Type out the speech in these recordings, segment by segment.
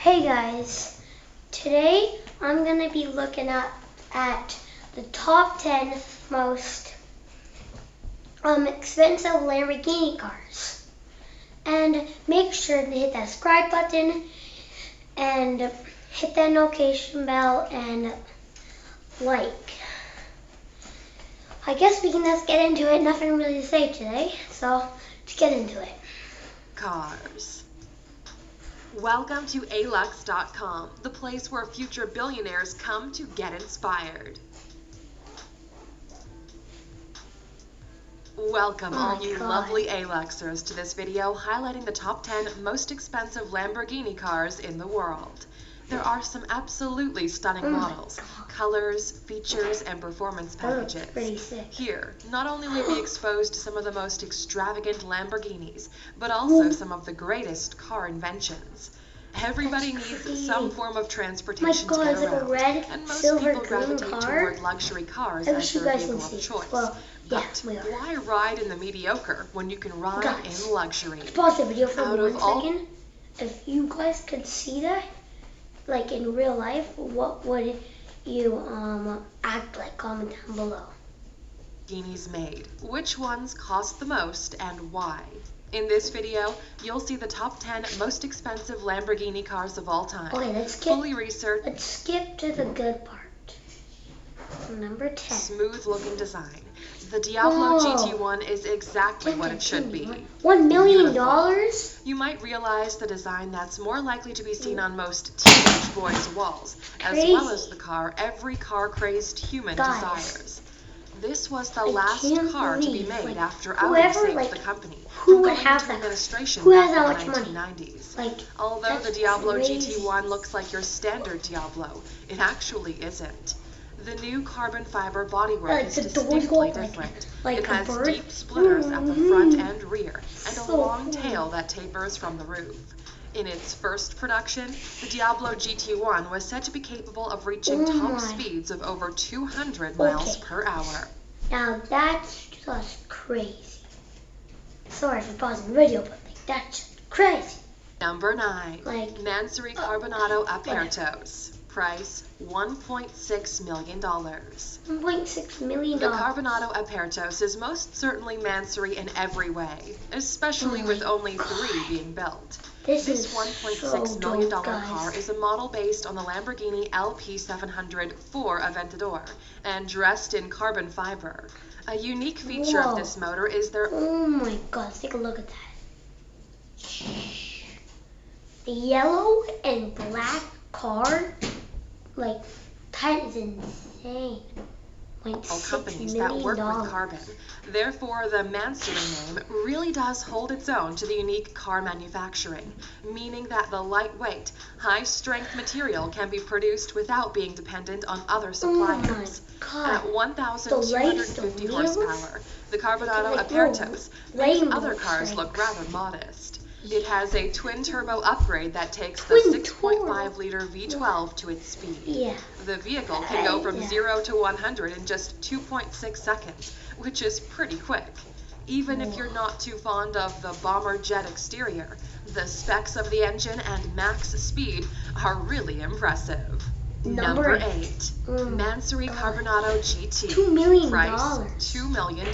Hey guys, today I'm going to be looking at the top 10 most expensive Lamborghini cars. And make sure to hit that subscribe button and hit that notification bell and like. I guess we can just get into it. Nothing really to say today, so let's get into it. Cars. Welcome to alux.com, the place where future billionaires come to get inspired. Welcome all you lovely Aluxers to this video highlighting the top 10 most expensive Lamborghini cars in the world. There are some absolutely stunning models, colors, features, and performance packages. Pretty sick. Here, not only will you be exposed to some of the most extravagant Lamborghinis, but also some of the greatest car inventions. Everybody needs some form of transportation to get around, like a red, and most silver, people gravitate car. toward luxury cars as their vehicle of choice. Well, yeah, but why ride in the mediocre when you can ride in luxury? Pause the video for 1 second. If you guys could see that, like in real life, what would you act like? Comment down below. Lamborghinis made. Which ones cost the most and why? In this video, you'll see the top 10 most expensive Lamborghini cars of all time. Okay, let's skip to the good part. Number 10. Smooth looking design. The Diablo GT1 is exactly what it should be. $1 million? You might realize the design that's more likely to be seen on most teenage boys' walls, as well as the car every car-crazed human desires. This was the last car to be made after Audi saved the company from going into administration back in the 1990s. Although the Diablo GT1 looks like your standard Diablo, it actually isn't. The new carbon fiber bodywork is distinctly different. It has deep splitters at the front and rear, and a long tail that tapers from the roof. In its first production, the Diablo GT1 was said to be capable of reaching top speeds of over 200 miles per hour. Now that's just crazy. Sorry for pausing the video, but that's just crazy. Number 9. Mansory Carbonado Apertos. Price $1.6 million. $1.6 million. The Carbonado Apertos is most certainly Mansory in every way, especially with only 3 being built. This $1.6 million car is a model based on the Lamborghini LP700 for Aventador and dressed in carbon fiber. A unique feature of this motor is their... Oh my god, take a look at that. The yellow and black car, that is insane. All companies that work with carbon. Therefore, the Mansory name really does hold its own to the unique car manufacturing, meaning that the lightweight, high-strength material can be produced without being dependent on other suppliers. At 1,250 horsepower, the Carbonado Apertos makes other cars look rather modest. It has a twin-turbo upgrade that takes the 6.5-liter V12 to its speed. The vehicle can go from 0 to 100 in just 2.6 seconds, which is pretty quick. Even if you're not too fond of the bomber jet exterior, the specs of the engine and max speed are really impressive. Number 8. Mansory Carbonado GT. $2 million. Price $2 million.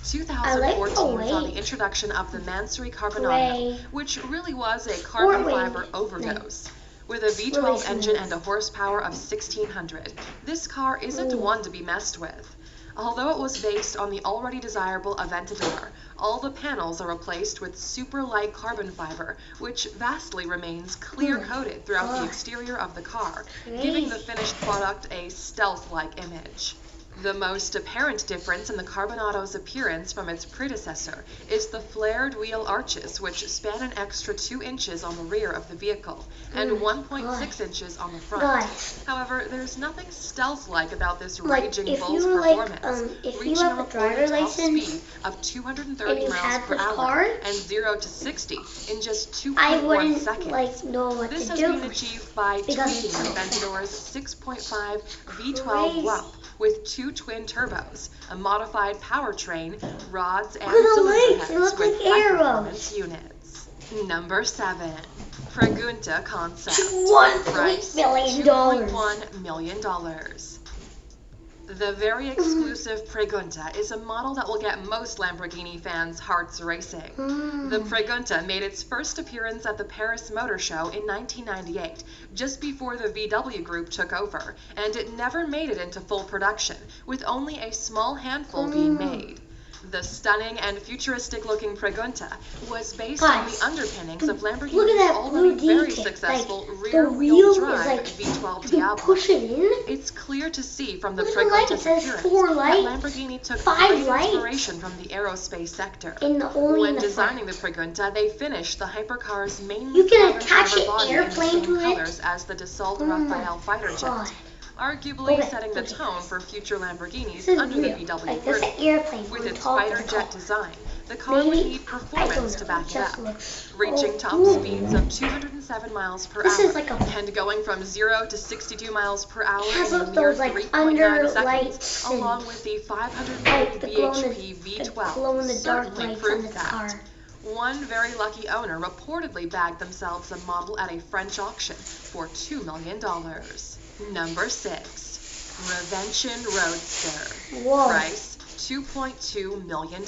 2014 saw the introduction of the Mansory Carbonado, which really was a carbon fiber overdose. With a V12 engine and a horsepower of 1,600, this car isn't one to be messed with. Although it was based on the already desirable Aventador, all the panels are replaced with super light carbon fiber, which vastly remains clear-coated throughout the exterior of the car, giving the finished product a stealth-like image. The most apparent difference in the Carbonado's appearance from its predecessor is the flared wheel arches, which span an extra 2 inches on the rear of the vehicle and 1.6 inches on the front. However, there's nothing stealth-like about this raging bull's performance, reaching a reported top speed of 230 miles per hour and 0 to 60 in just 2.1 seconds. This has been achieved by tweaking Aventador's 6.5 V12 rump with 2 twin turbos, a modified powertrain, rods, and cylinder heads with high-performance units. Number 7. Pregunta concept. $1.8 million. $2.1 million. The very exclusive Pregunta is a model that will get most Lamborghini fans' hearts racing. The Pregunta made its first appearance at the Paris Motor Show in 1998, just before the VW Group took over, and it never made it into full production, with only a small handful being made. The stunning and futuristic-looking Pregunta was based on the underpinnings of Lamborghini's already very successful rear-wheel drive V12 Diablo. Push it in. It's clear to see from the Pregunta's appearance that Lamborghini took great inspiration from the aerospace sector. When designing the Pregunta, they finished the hypercar's mainly carbon fiber body in the same colors as the Dassault Rafale fighter jet, arguably setting the tone for future Lamborghinis under the VW Group. With its fighter jet design, the car would need performance to back it up, reaching top speeds of 207 miles per hour and going from 0 to 62 miles per hour in a mere 3.9 seconds, along with the 530 bhp V12 certainly proved that. One very lucky owner reportedly bagged themselves a model at a French auction for $2 million. Number 6. Revention Roadster. Price $2.2 million.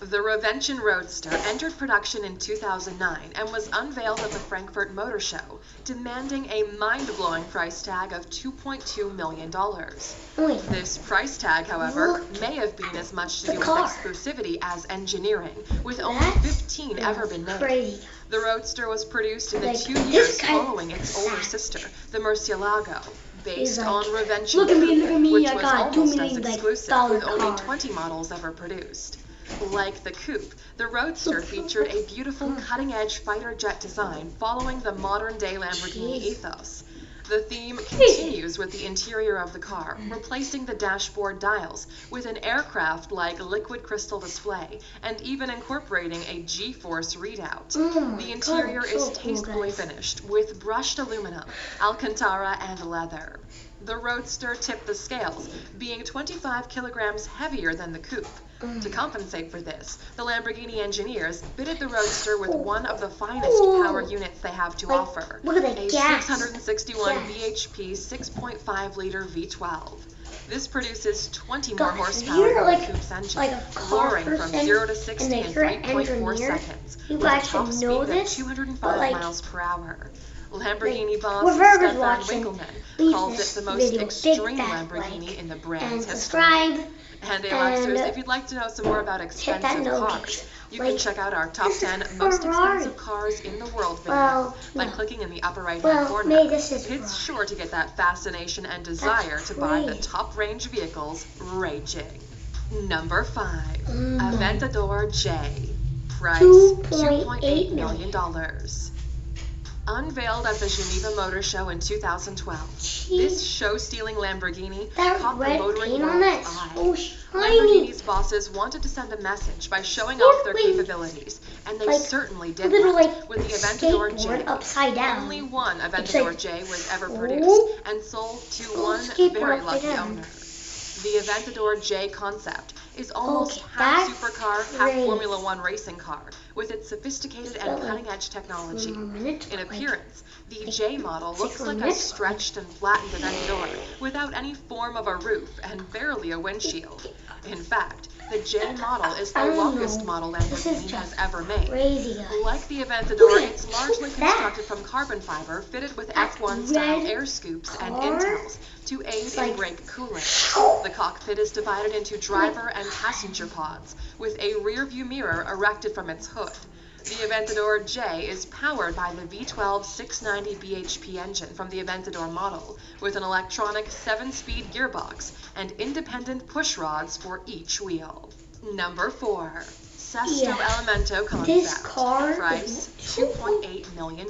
The Revention Roadster entered production in 2009 and was unveiled at the Frankfurt Motor Show, demanding a mind-blowing price tag of $2.2 million. This price tag, however, may have been as much to do with exclusivity as engineering, with only 15 ever been made. The Roadster was produced in the 2 years following its older sister, the Murcielago, based on Revention Coupe, which was almost as exclusive, with only 20 models ever produced. Like the Coupe, the Roadster featured a beautiful cutting-edge fighter jet design following the modern-day Lamborghini ethos. The theme continues with the interior of the car, replacing the dashboard dials with an aircraft-like liquid crystal display, and even incorporating a G-force readout. The interior is tastefully finished with brushed aluminum, Alcantara, and leather. The Roadster tipped the scales, being 25 kilograms heavier than the Coupe. To compensate for this, the Lamborghini engineers fitted the Roadster with one of the finest power units they have to offer, a 661 bhp 6.5-liter V12. This produces 20 more horsepower than the Coupe's engine, roaring from 0 to 60 in 3.4 seconds, with a top speed of 205 miles per hour. Lamborghini boss Stefan Winkelmann calls it the most extreme Lamborghini in the brand's history. And Alexers, if you'd like to know some more about expensive cars, you can check out our top 10 most expensive cars in the world video by clicking in the upper right-hand corner. It's sure to get that fascination and desire to buy the top-range vehicles raging. Number 5. Aventador J. Price $2.8 million. Unveiled at the Geneva Motor Show in 2012, this show-stealing Lamborghini caught the motoring world's eye. Lamborghini's bosses wanted to send a message by showing off their capabilities, and they certainly did that with the Aventador J. Only one Aventador J was ever produced and sold to one very lucky owner. The Aventador J concept is almost half supercar, half Formula One racing car, with its sophisticated and cutting-edge technology. In appearance, the J model looks like a stretched and flattened Aventador without any form of a roof and barely a windshield. In fact, the J model is the longest model Lamborghini has ever made. Like the Aventador, it's largely constructed from carbon fiber fitted with F1-style air scoops and intels to aid in brake cooling. The cockpit is divided into driver and passenger pods, with a rear-view mirror erected from its hood. The Aventador J is powered by the V12 690 bhp engine from the Aventador model, with an electronic 7-speed gearbox and independent push rods for each wheel. Number 4. Sesto Elemento concept. Price $2.8 million.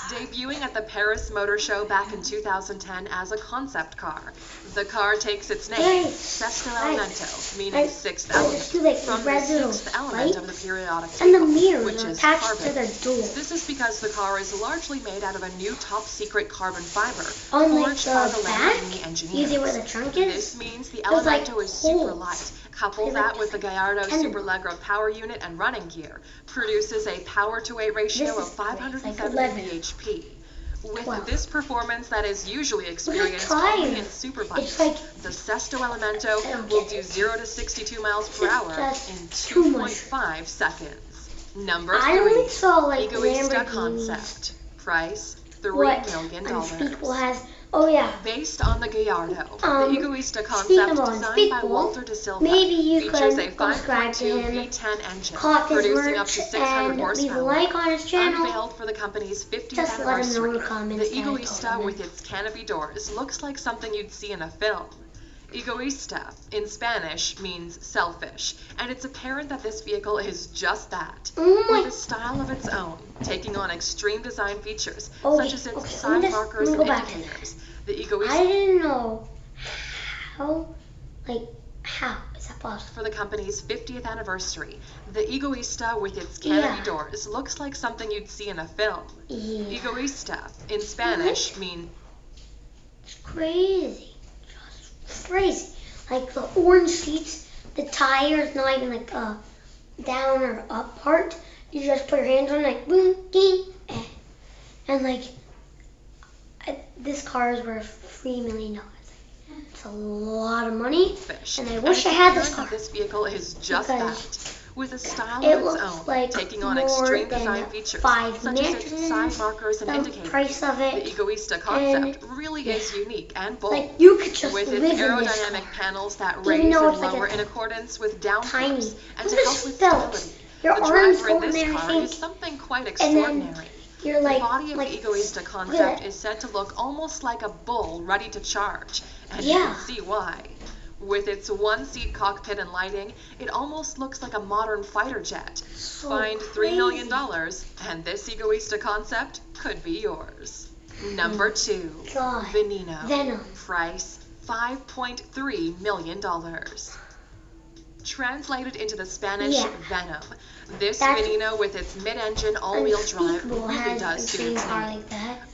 Debuting at the Paris Motor Show back in 2010 as a concept car, the car takes its name, Sesto Elemento, meaning sixth element, from the sixth element of the periodic table, which is carbon. This is because the car is largely made out of a new top-secret carbon fiber forged by the Lamborghini engineers. This means the Elemento is super light, Couple that with the Gallardo Superleggera power unit and running gear, produces a power-to-weight ratio of 570 bhp. With this performance that is usually experienced only in superbikes, the Sesto Elemento will do 0 to 62 miles per hour in 2.5 seconds. Number 3, Egoista Concept. Price, $3 million. Based on the Gallardo, the Egoista concept designed by Walter de Silva features a 5.2 V10 engine producing up to 600 horsepower. Unveiled for the company's 50th anniversary, the Egoista with its canopy doors looks like something you'd see in a film. Egoista, in Spanish, means selfish, and it's apparent that this vehicle is just that, with a style of its own, taking on extreme design features, such as its side markers and indicators. The Egoista... I didn't know how is that possible? For the company's 50th anniversary, the Egoista with its canopy doors looks like something you'd see in a film. Egoista, in Spanish, means... It's crazy. Crazy. Like the orange seats, the tires, not even like a down or up part. You just put your hands on like boom, ding, and like this car is worth $3 million. It's a lot of money, and I wish I had this car. This vehicle is just that, with a style of its own, taking on extreme design features, such as its side markers and indicators. Price of it, the Egoista concept really is unique and bold, like you could just with its live aerodynamic in this panels that raise and lower in accordance with downforce, and to help with stability. Your the arms driver in this car is something quite extraordinary. The body of the Egoista concept is said to look almost like a bull ready to charge, and you can see why. With its one-seat cockpit and lighting, it almost looks like a modern fighter jet. Find $3 million, and this Egoista concept could be yours. Number 2, Veneno. Price, $5.3 million. Translated into the Spanish, Venom. This Veneno with its mid-engine all-wheel drive really does suit its name.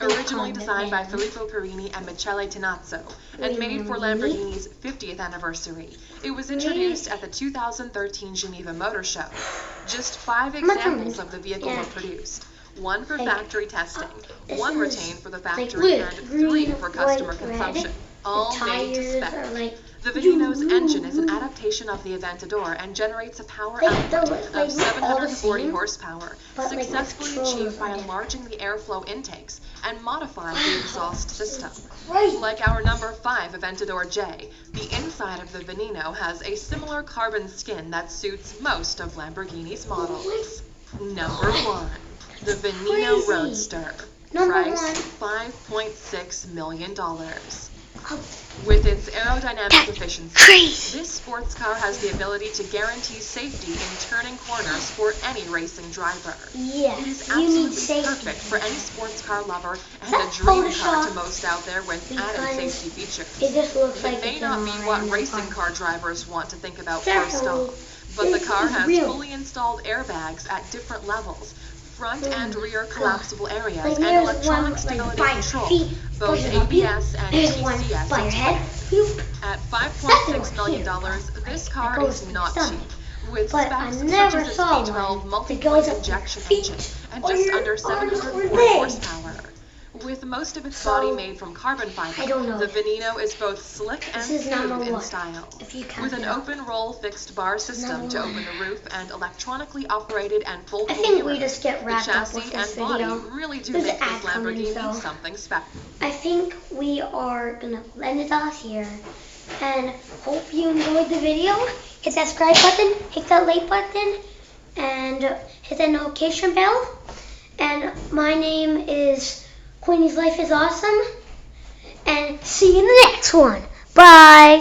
Originally designed by Filippo Perini and Michele Tenazzo, and made for Lamborghini's 50th anniversary, it was introduced at the 2013 Geneva Motor Show. Just 5 examples of the vehicle were produced. 1 for factory testing, 1 retained for the factory, and 3 for customer consumption, all made to spec. The Veneno's engine is an adaptation of the Aventador and generates a power output of 740 horsepower, successfully achieved by enlarging the airflow intakes and modifying the exhaust system. Like our number 5 Aventador J, the inside of the Veneno has a similar carbon skin that suits most of Lamborghini's models. Number 1, the Veneno Roadster. Price, $5.6 million. With its aerodynamic efficiency, this sports car has the ability to guarantee safety in turning corners for any racing driver. It is absolutely perfect for any sports car lover and a dream car to most out there with added safety features. It may not be what racing car drivers want to think about first off, but the car has fully installed airbags at different levels, front and rear collapsible areas, and electronic stability control, both ABS and TCS integrated. At $5.6 million, this car is not cheap, with specs such as its V12 multi-point injection engine and just under 740 horsepower. With most of its body made from carbon fiber, the Veneno is both slick and smooth in style. With an open roll fixed bar system to open the roof and electronically operated and foldable mirrors, the chassis and body really do make this Lamborghini something special. I think we are going to end it off here, and hope you enjoyed the video. Hit that subscribe button, hit that like button, and hit that notification bell. And my name is Quinny's Life is Awesome, and see you in the next one. Bye.